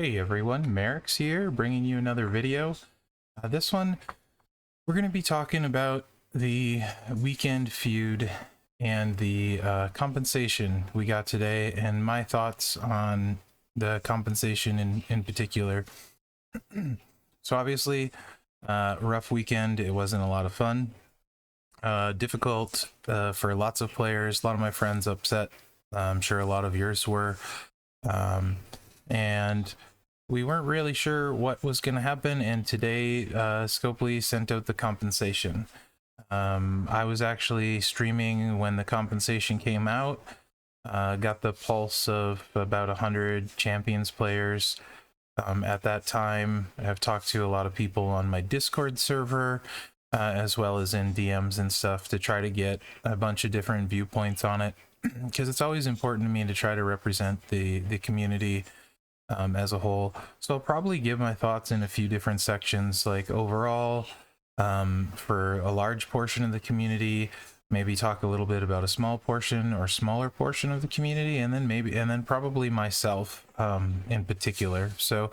Hey everyone, Mherex here, bringing you another video. This one, we're going to be talking about the weekend feud and the compensation we got today, and my thoughts on the compensation in particular. So obviously, rough weekend. It wasn't a lot of fun. Difficult for lots of players. A lot of my friends upset. I'm sure a lot of yours were. And we weren't really sure what was going to happen, and today Scopely sent out the compensation. I was actually streaming when the compensation came out. Got the pulse of about 100 champions players. At that time, I've talked to a lot of people on my Discord server, as well as in DMs and stuff, to try to get a bunch of different viewpoints on it, because it's always important to me to try to represent the community as a whole. So I'll probably give my thoughts in a few different sections, like overall, for a large portion of the community, maybe talk a little bit about a small portion or smaller portion of the community, and then probably myself in particular. So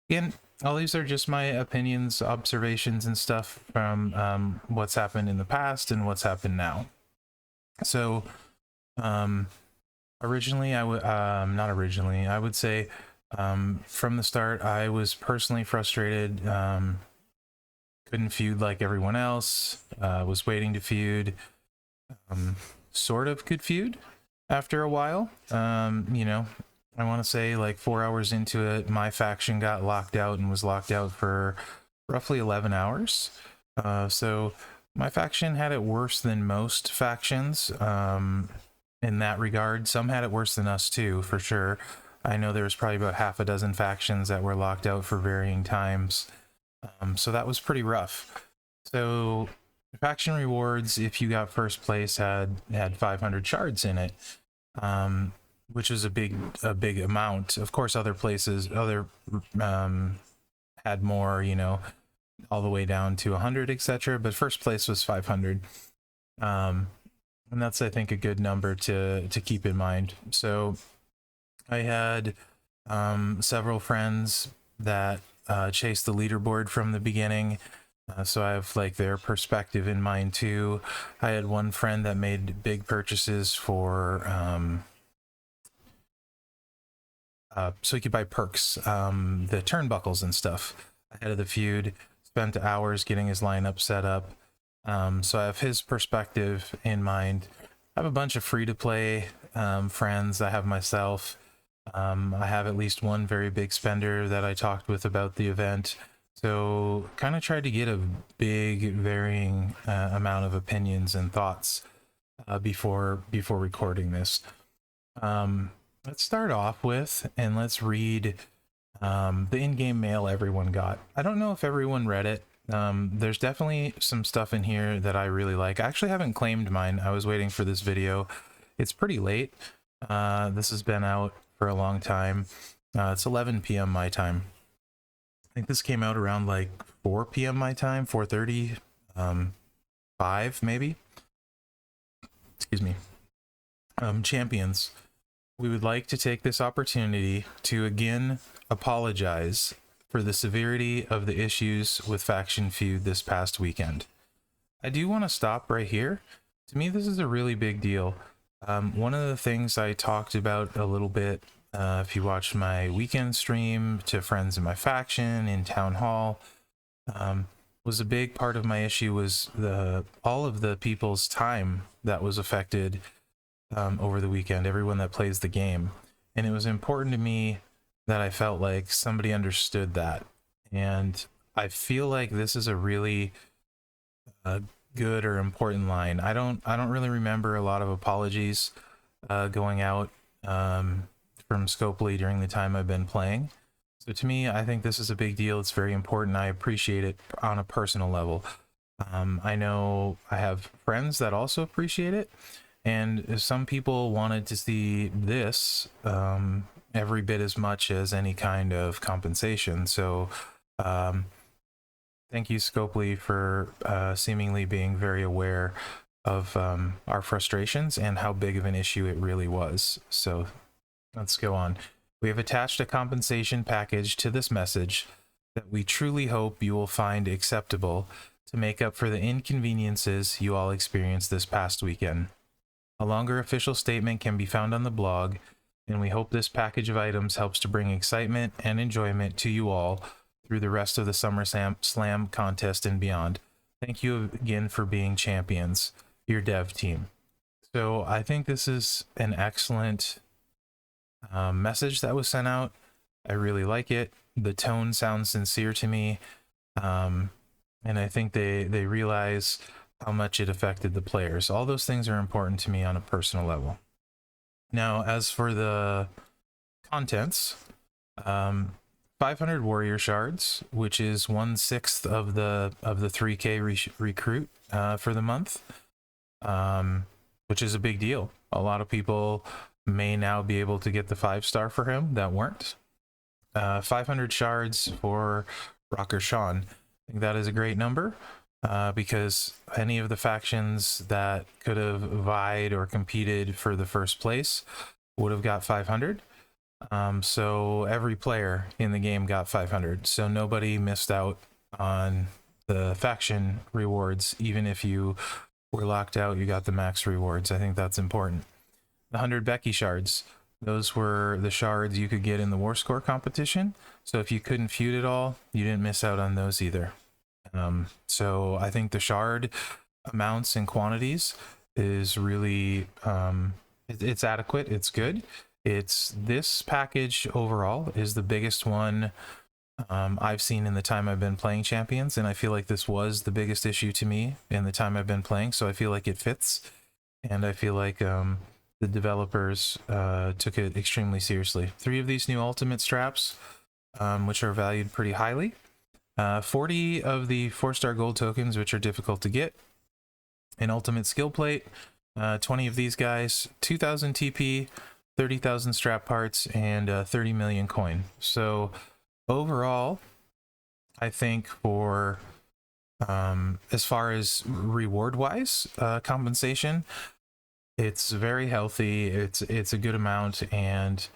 again, all these are just my opinions, observations, and stuff from what's happened in the past and what's happened now. So originally, I would say from the start, I was personally frustrated. Couldn't feud like everyone else. Was waiting to feud. Sort of could feud after a while. You know, I want to say like 4 hours into it, my faction got locked out and was locked out for roughly 11 hours. So my faction had it worse than most factions in that regard. Some had it worse than us too, for sure. I know there was probably about half a dozen factions that were locked out for varying times. So that was pretty rough. So faction rewards, if you got first place, had 500 shards in it, which was a big amount. Of course, other places had more, you know, all the way down to 100, etc. But first place was 500, and that's, I think, a good number to keep in mind. So I had several friends that chased the leaderboard from the beginning. So I have like their perspective in mind too. I had one friend that made big purchases for so he could buy perks, the turnbuckles and stuff ahead of the feud. Spent hours getting his lineup set up. So I have his perspective in mind. I have a bunch of free-to-play friends. I have myself. I have at least one very big spender that I talked with about the event. So kind of tried to get a big varying amount of opinions and thoughts before recording this. Let's start off with, and let's read the in-game mail everyone got. I don't know if everyone read it. There's definitely some stuff in here that I really like. I actually haven't claimed mine. I was waiting for this video. It's pretty late. This has been out for a long time. It's 11 p.m. my time. I think this came out around like 4 p.m. my time, 4:30, 5 maybe. Excuse me. Champions, we would like to take this opportunity to again apologize for the severity of the issues with Faction Feud this past weekend. I do want to stop right here. To me, this is a really big deal. One of the things I talked about a little bit, if you watched my weekend stream to friends in my faction in Town Hall, was a big part of my issue was all of the people's time that was affected over the weekend, everyone that plays the game. And it was important to me that I felt like somebody understood that. And I feel like this is a really good or important line. I don't really remember a lot of apologies going out from Scopely during the time I've been playing. So to me, I think this is a big deal. It's very important. I appreciate it on a personal level. I know I have friends that also appreciate it, and some people wanted to see this every bit as much as any kind of compensation. So thank you, Scopely, for seemingly being very aware of our frustrations and how big of an issue it really was. So let's go on. We have attached a compensation package to this message that we truly hope you will find acceptable to make up for the inconveniences you all experienced this past weekend. A longer official statement can be found on the blog, and we hope this package of items helps to bring excitement and enjoyment to you all through the rest of the Summer Slam contest and beyond. Thank you again for being champions, your dev team. So I think this is an excellent message that was sent out. I really like it. The tone sounds sincere to me, and I think they realize how much it affected the players. All those things are important to me on a personal level. Now, as for the contents, 500 warrior shards, which is 1/6 of the 3K recruit for the month, which is a big deal. A lot of people may now be able to get the 5-star for him that weren't. 500 shards for Rocker Sean. I think that is a great number, because any of the factions that could have vied or competed for the first place would have got 500. So every player in the game got 500. So nobody missed out on the faction rewards. Even if you were locked out, you got the max rewards. I think that's important. The 100 Becky shards. Those were the shards you could get in the war score competition. So if you couldn't feud at all, you didn't miss out on those either. So I think the shard amounts and quantities is really, it's adequate. It's good. This package overall is the biggest one I've seen in the time I've been playing Champions, and I feel like this was the biggest issue to me in the time I've been playing, so I feel like it fits, and I feel like the developers took it extremely seriously. 3 of these new ultimate straps, which are valued pretty highly. 40 of the 4-star gold tokens, which are difficult to get. An ultimate skill plate, 20 of these guys, 2,000 TP, 30,000 strap parts, and 30 million coin. So overall, I think for as far as reward-wise compensation, it's very healthy. It's a good amount, and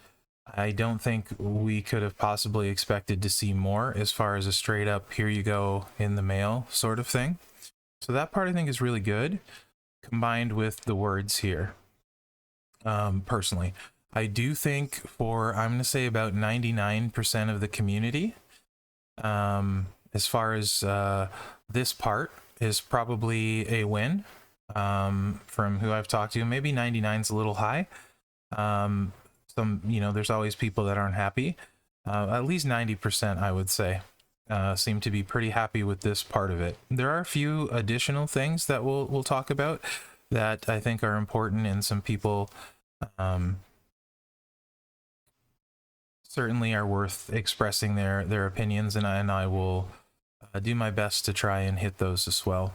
I don't think we could have possibly expected to see more as far as a straight up here you go in the mail sort of thing. So that part I think is really good, combined with the words here. Personally, I do think for, I'm going to say about 99% of the community, as far as this part is probably a win from who I've talked to. Maybe 99 is a little high. Some, there's always people that aren't happy. At least 90%, I would say, seem to be pretty happy with this part of it. There are a few additional things that we'll talk about that I think are important, and some people certainly are worth expressing their opinions, and I will do my best to try and hit those as well.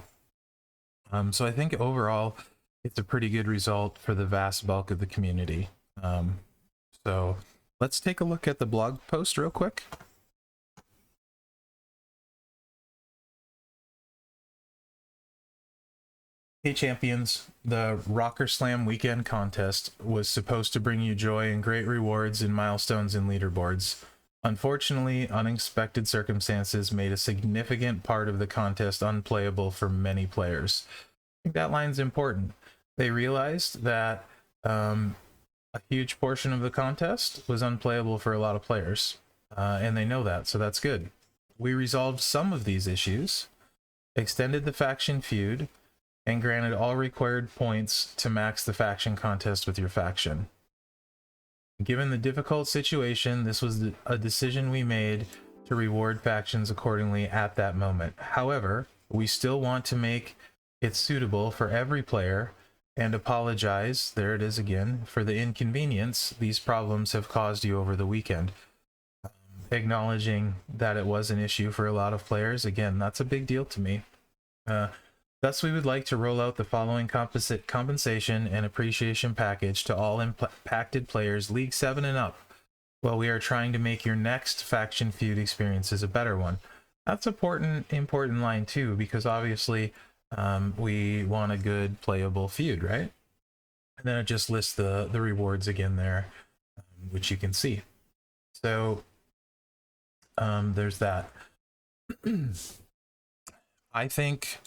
So I think overall, it's a pretty good result for the vast bulk of the community. So let's take a look at the blog post real quick. Hey champions, the Rocker Slam weekend contest was supposed to bring you joy and great rewards and milestones and leaderboards. Unfortunately, unexpected circumstances made a significant part of the contest unplayable for many players. I think that line's important. They realized that a huge portion of the contest was unplayable for a lot of players, and they know that, so that's good. We resolved some of these issues, extended the faction feud, and granted all required points to max the faction contest with your faction. Given the difficult situation, this was a decision we made to reward factions accordingly at that moment. However, we still want to make it suitable for every player and apologize, there it is again, for the inconvenience these problems have caused you over the weekend. Acknowledging that it was an issue for a lot of players, again, that's a big deal to me. Thus, we would like to roll out the following compensation and appreciation package to all impacted players League 7 and up, while we are trying to make your next faction feud experiences a better one. That's an important line too, because obviously we want a good playable feud, right? And then it just lists the rewards again there, which you can see. So there's that. I think,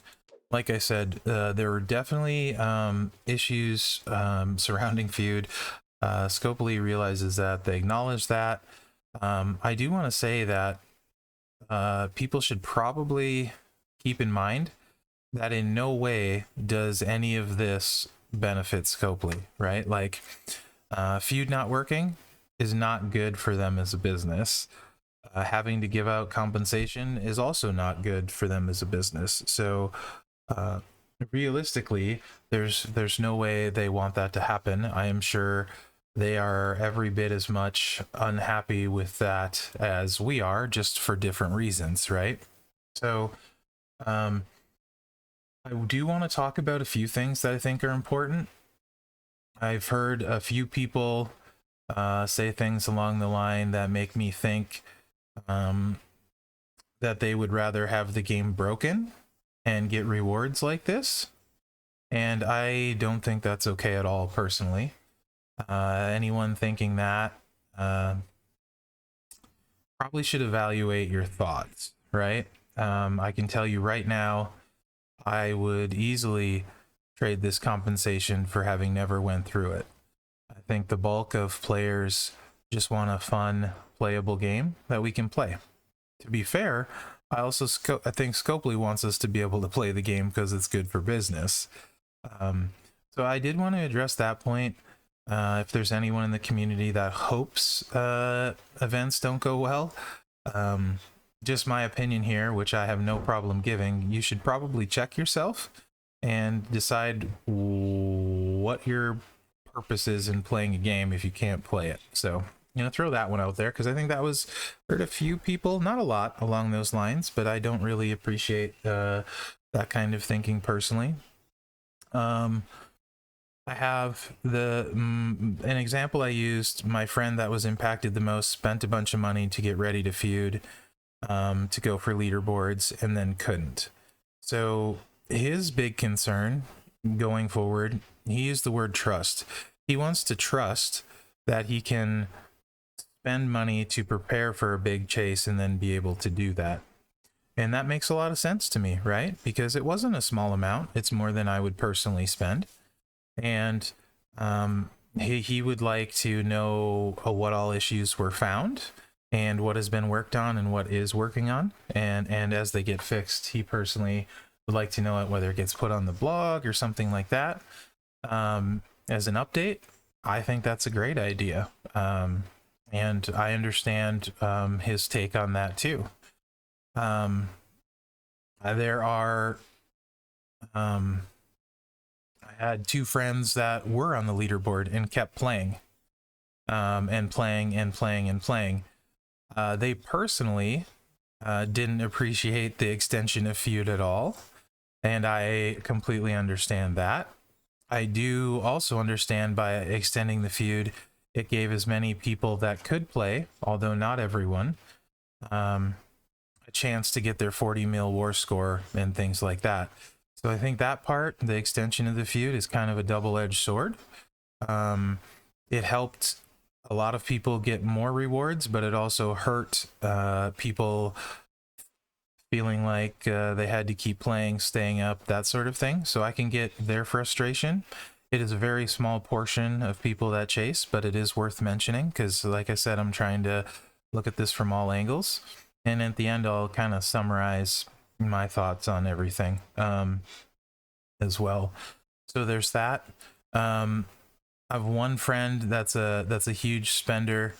like I said, there were definitely issues surrounding Feud. Scopely realizes that, they acknowledge that. I do want to say that people should probably keep in mind that in no way does any of this benefit Scopely, right? Like, Feud not working is not good for them as a business. Having to give out compensation is also not good for them as a business. So, uh, realistically, there's no way they want that to happen. I am sure they are every bit as much unhappy with that as we are, just for different reasons, right? So, um, I do want to talk about a few things that I think are important. I've heard a few people say things along the line that make me think um, that they would rather have the game broken and get rewards like this. And I don't think that's okay at all, personally. Anyone thinking that uh, probably should evaluate your thoughts, right? I can tell you right now, I would easily trade this compensation for having never went through it. I think the bulk of players just want a fun, playable game that we can play. To be fair, I think Scopely wants us to be able to play the game because it's good for business. Um, so I did want to address that point. If there's anyone in the community that hopes events don't go well, um, just my opinion here, which I have no problem giving, you should probably check yourself and decide what your purpose is in playing a game if you can't play it. So, throw that one out there, because I think that was heard a few people, not a lot along those lines, but I don't really appreciate that kind of thinking personally. Um, I have an example I used. My friend that was impacted the most spent a bunch of money to get ready to Feud, to go for leaderboards, and then couldn't. So his big concern going forward, he used the word trust. He wants to trust that he can spend money to prepare for a big chase and then be able to do that. And that makes a lot of sense to me, right? Because it wasn't a small amount. It's more than I would personally spend. And he would like to know what all issues were found and what has been worked on and what is working on. And as they get fixed, he personally would like to know it, whether it gets put on the blog or something like that, as an update. I think that's a great idea. And I understand his take on that too. There are I had two friends that were on the leaderboard and kept playing, and playing and playing and playing. They personally didn't appreciate the extension of Feud at all, and I completely understand that. I do also understand, by extending the Feud, it gave as many people that could play, although not everyone, a chance to get their 40 mil war score and things like that. So I think that part, the extension of the Feud, is kind of a double-edged sword. It helped a lot of people get more rewards, but it also hurt people feeling like they had to keep playing, staying up, that sort of thing. So I can get their frustration. It is a very small portion of people that chase, but it is worth mentioning because, like I said, I'm trying to look at this from all angles. And at the end, I'll kind of summarize my thoughts on everything as well. So there's that. I have one friend that's a huge spender,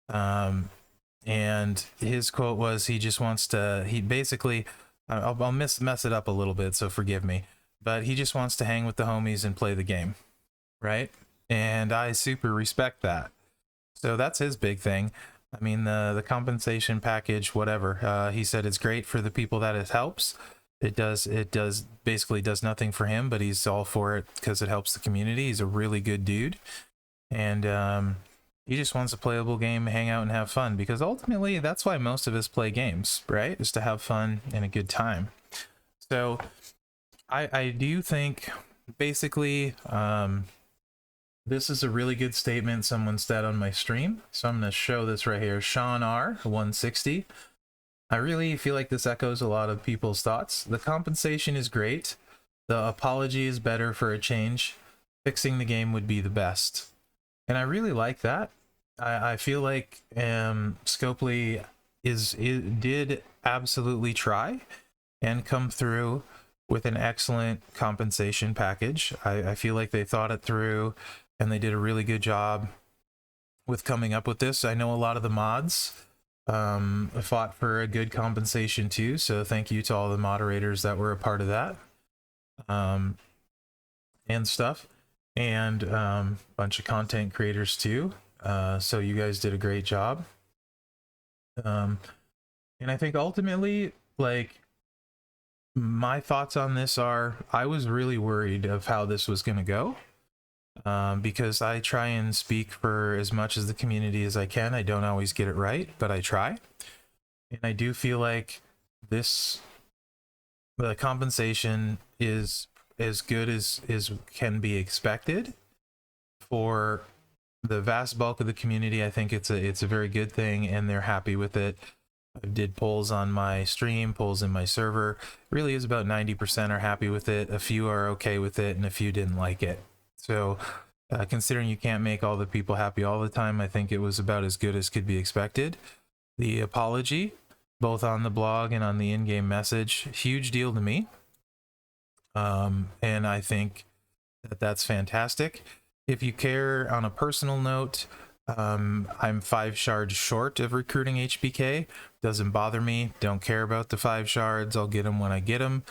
and his quote was, he just wants to, he basically, I'll mess it up a little bit, so forgive me, but he just wants to hang with the homies and play the game, right? And I super respect that. So that's his big thing. I mean, the compensation package, whatever. He said it's great for the people that it helps. It does basically does nothing for him, but he's all for it because it helps the community. He's a really good dude, and he just wants a playable game, hang out and have fun, because ultimately that's why most of us play games, right? Is to have fun and a good time. So I do think basically This is a really good statement someone said on my stream, so I'm going to show this right here. Sean R 160. I really feel like this echoes a lot of people's thoughts. The compensation is great. The apology is better for a change. Fixing the game would be the best. And I really like that. I feel like Scopely did absolutely try and come through with an excellent compensation package. I feel like they thought it through and they did a really good job with coming up with this. I know a lot of the mods fought for a good compensation too, so thank you to all the moderators that were a part of that and stuff, and bunch of content creators too. So you guys did a great job. And I think ultimately, like, my thoughts on this are, I was really worried of how this was going to go. Because I try and speak for as much as the community as I can. I don't always get it right, but I try. And I do feel like the compensation is as good as can be expected for the vast bulk of the community. I think it's a very good thing, and they're happy with it. I did polls on my stream, polls in my server. It really is about 90% are happy with it. A few are okay with it, and a few didn't like it. So considering you can't make all the people happy all the time, I think it was about as good as could be expected. The apology, both on the blog and on the in-game message, huge deal to me. And I think that that's fantastic. If you care, on a personal note, I'm 5 shards short of recruiting HBK. Doesn't bother me. Don't care about the 5 shards. I'll get them when I get them.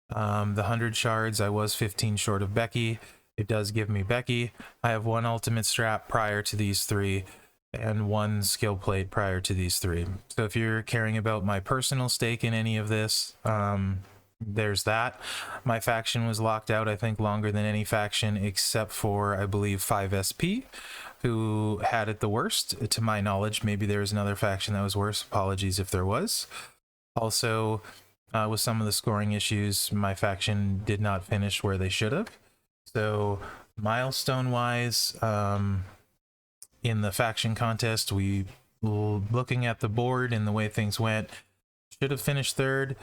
The 100 shards, I was 15 short of Becky. It does give me Becky. I have 1 ultimate strap prior to these 3 and 1 skill plate prior to these 3. So if you're caring about my personal stake in any of this, there's that. My faction was locked out, I think, longer than any faction except for, I believe, 5SP, who had it the worst. To my knowledge, maybe there was another faction that was worse. Apologies if there was. Also, with some of the scoring issues, my faction did not finish where they should have. So milestone wise, in the faction contest, we, looking at the board and the way things went, should have finished 3rd,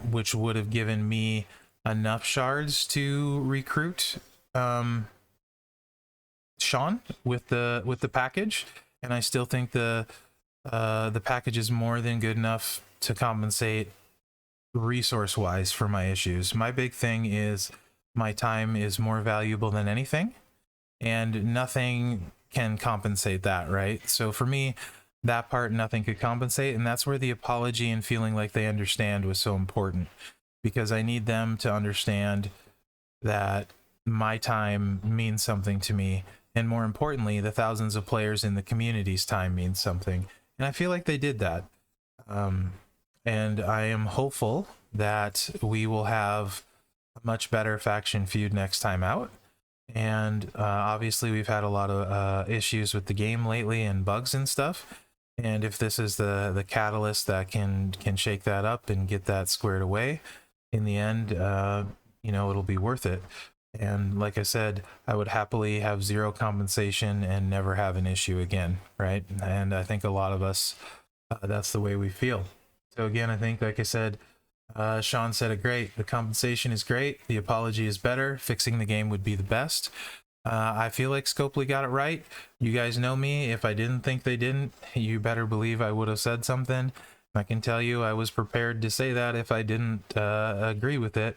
which would have given me enough shards to recruit Sean with the package. And I still think the package is more than good enough to compensate resource wise for my issues. My big thing is my time is more valuable than anything, and nothing can compensate that, right? So for me, that part, nothing could compensate, and that's where the apology and feeling like they understand was so important, because I need them to understand that my time means something to me, and more importantly, the thousands of players in the community's time means something, and I feel like they did that. And I am hopeful that we will have a much better faction feud next time out. And obviously we've had a lot of issues with the game lately and bugs and stuff, and if this is the catalyst that can shake that up and get that squared away, in the end, you know, it'll be worth it. And like I said, I would happily have 0 compensation and never have an issue again, right? And I think a lot of us, that's the way we feel. So again, I think, like I said, Sean said it great. The compensation is great. The apology is better. Fixing the game would be the best. I feel like Scopely got it right. You guys know me. If I didn't think they didn't, you better believe I would have said something. I can tell you I was prepared to say that if I didn't agree with it.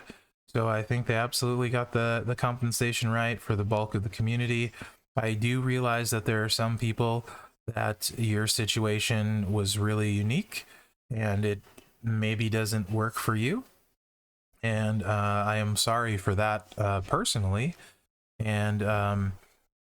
So I think they absolutely got the compensation right for the bulk of the community. I do realize that there are some people that your situation was really unique and it maybe doesn't work for you. And I am sorry for that personally. And,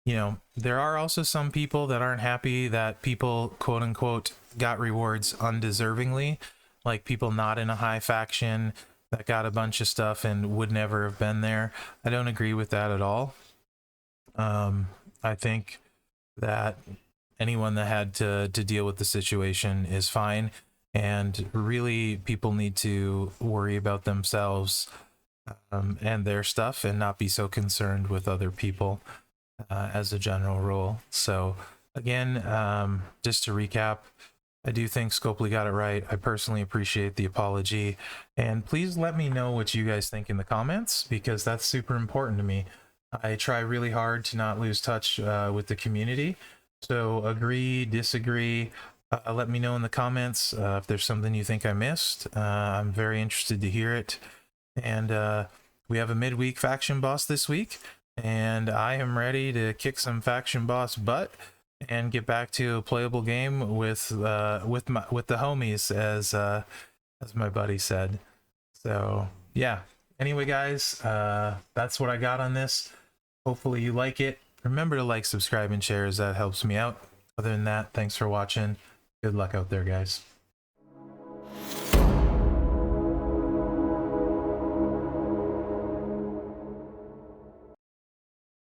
you know, there are also some people that aren't happy that people, quote unquote, got rewards undeservingly, like people not in a high faction that got a bunch of stuff and would never have been there. I don't agree with that at all. I think that anyone that had to deal with the situation is fine. And really, people need to worry about themselves and their stuff and not be so concerned with other people. as a general rule. So again, just to recap, I do think Scopely got it right. I personally appreciate the apology, and please let me know what you guys think in the comments, because that's super important to me. I try really hard to not lose touch with the community. So agree, disagree, let me know in the comments if there's something you think I missed. I'm very interested to hear it. And we have a midweek faction boss this week, and I am ready to kick some faction boss butt and get back to a playable game with the homies, as my buddy said. So yeah. Anyway, guys, that's what I got on this. Hopefully you like it. Remember to like, subscribe, and share, as that helps me out. Other than that, thanks for watching. Good luck out there, guys.